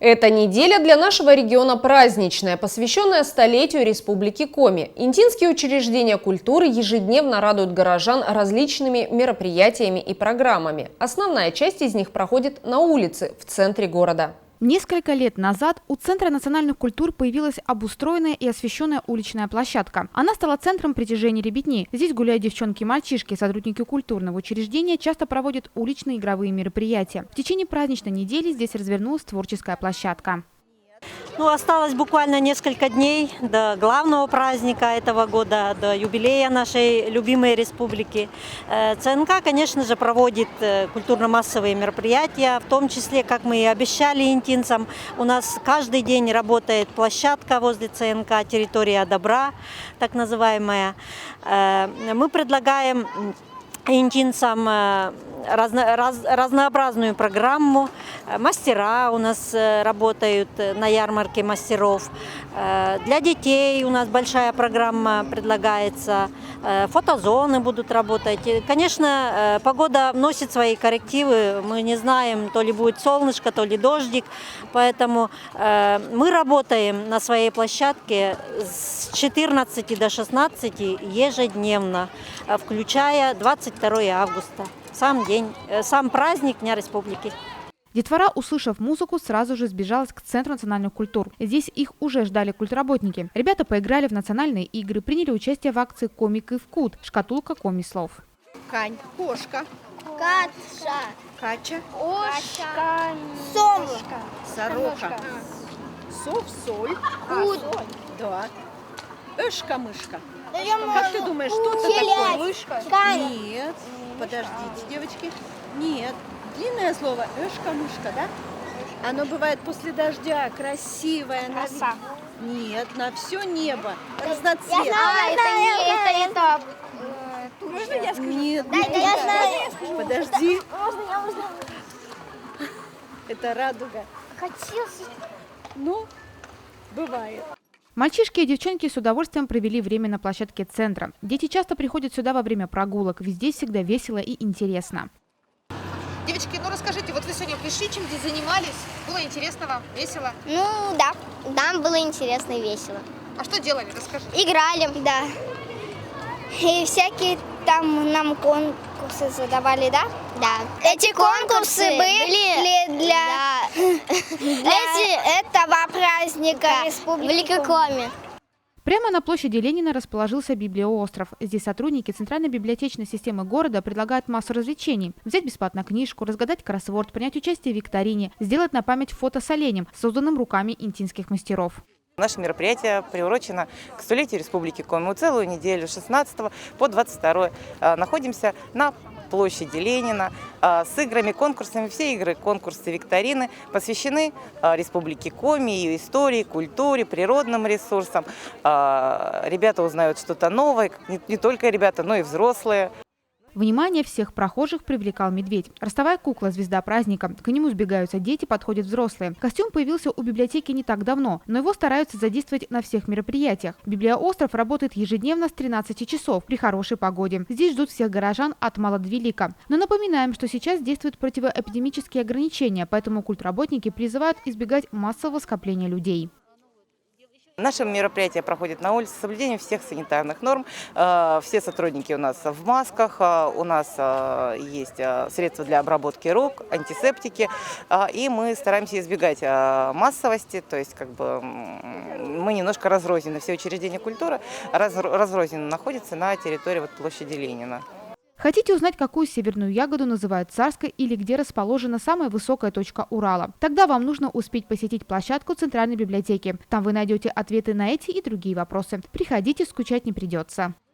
Эта неделя для нашего региона праздничная, посвященная столетию Республики Коми. Интинские учреждения культуры ежедневно радуют горожан различными мероприятиями и программами. Основная часть из них проходит на улице, в центре города. Несколько лет назад у Центра национальных культур появилась обустроенная и освещенная уличная площадка. Она стала центром притяжения ребятни. Здесь гуляют девчонки и мальчишки. Сотрудники культурного учреждения часто проводят уличные игровые мероприятия. В течение праздничной недели здесь развернулась творческая площадка. Осталось буквально несколько дней до главного праздника этого года, до юбилея нашей любимой республики. ЦНК, конечно же, проводит культурно-массовые мероприятия, в том числе, как мы и обещали интинцам, у нас каждый день работает площадка возле ЦНК, территория добра, так называемая. Мы предлагаем интинцам разнообразную программу. Мастера у нас работают на ярмарке мастеров. Для детей у нас большая программа предлагается. Фотозоны будут работать. Конечно, погода вносит свои коррективы. Мы не знаем, то ли будет солнышко, то ли дождик. Поэтому мы работаем на своей площадке с 14 до 16 ежедневно, включая 22 августа. Сам праздник Дня Республики. Детвора, услышав музыку, сразу же сбежалась к Центру национальных культур. Здесь их уже ждали культработники. Ребята поиграли в национальные игры, приняли участие в акции «Комик и вкут» «Шкатулка коми-слов». Кань, кошка, Катша, кача, Ошка, Совушка, сорока, сов, соль, Куд, да, эшка-мышка. Как Как ты думаешь, что это такое? Кань, Нет, подождите, девочки. Нет, длинное слово эшка-мышка, да? Оно бывает после дождя, красивое. Роса. Нет, на все небо, разноцветное. это Можно я скажу? Нет, я знаю. подожди, Можно. это радуга. Хотелось. Ну, бывает. Мальчишки и девчонки с удовольствием провели время на площадке центра. Дети часто приходят сюда во время прогулок, ведь здесь всегда весело и интересно. Девочки, ну расскажите, вот вы сегодня пришли, чем здесь занимались? Было интересно вам, весело? Ну да, нам было интересно и весело. А что делали, расскажите? Играли, да. И всякие там нам конкурсы задавали, да? Да. Эти конкурсы были для этого праздника Республики Коми. Прямо на площади Ленина расположился библиоостров. Здесь сотрудники Центральной библиотечной системы города предлагают массу развлечений. Взять бесплатно книжку, разгадать кроссворд, принять участие в викторине, сделать на память фото с оленем, созданным руками интинских мастеров. Наше мероприятие приурочено к столетию Республики Коми. Мы целую неделю с 16 по 22 находимся на площади Ленина с играми, конкурсами. Все игры, конкурсы, викторины посвящены Республике Коми, ее истории, культуре, природным ресурсам. Ребята узнают что-то новое, не только ребята, но и взрослые. Внимание всех прохожих привлекал медведь. Ростовая кукла – звезда праздника. К нему сбегаются дети, подходят взрослые. Костюм появился у библиотеки не так давно, но его стараются задействовать на всех мероприятиях. Библиоостров работает ежедневно с 13 часов при хорошей погоде. Здесь ждут всех горожан от мала до велика. Но напоминаем, что сейчас действуют противоэпидемические ограничения, поэтому культработники призывают избегать массового скопления людей. Наше мероприятие проходит на улице с соблюдением всех санитарных норм. Все сотрудники у нас в масках, у нас есть средства для обработки рук, антисептики. И мы стараемся избегать массовости, то есть мы немножко разрознены. Все учреждения культуры разрозненно находятся на территории площади Ленина. Хотите узнать, какую северную ягоду называют царской или где расположена самая высокая точка Урала? Тогда вам нужно успеть посетить площадку Центральной библиотеки. Там вы найдете ответы на эти и другие вопросы. Приходите, скучать не придется.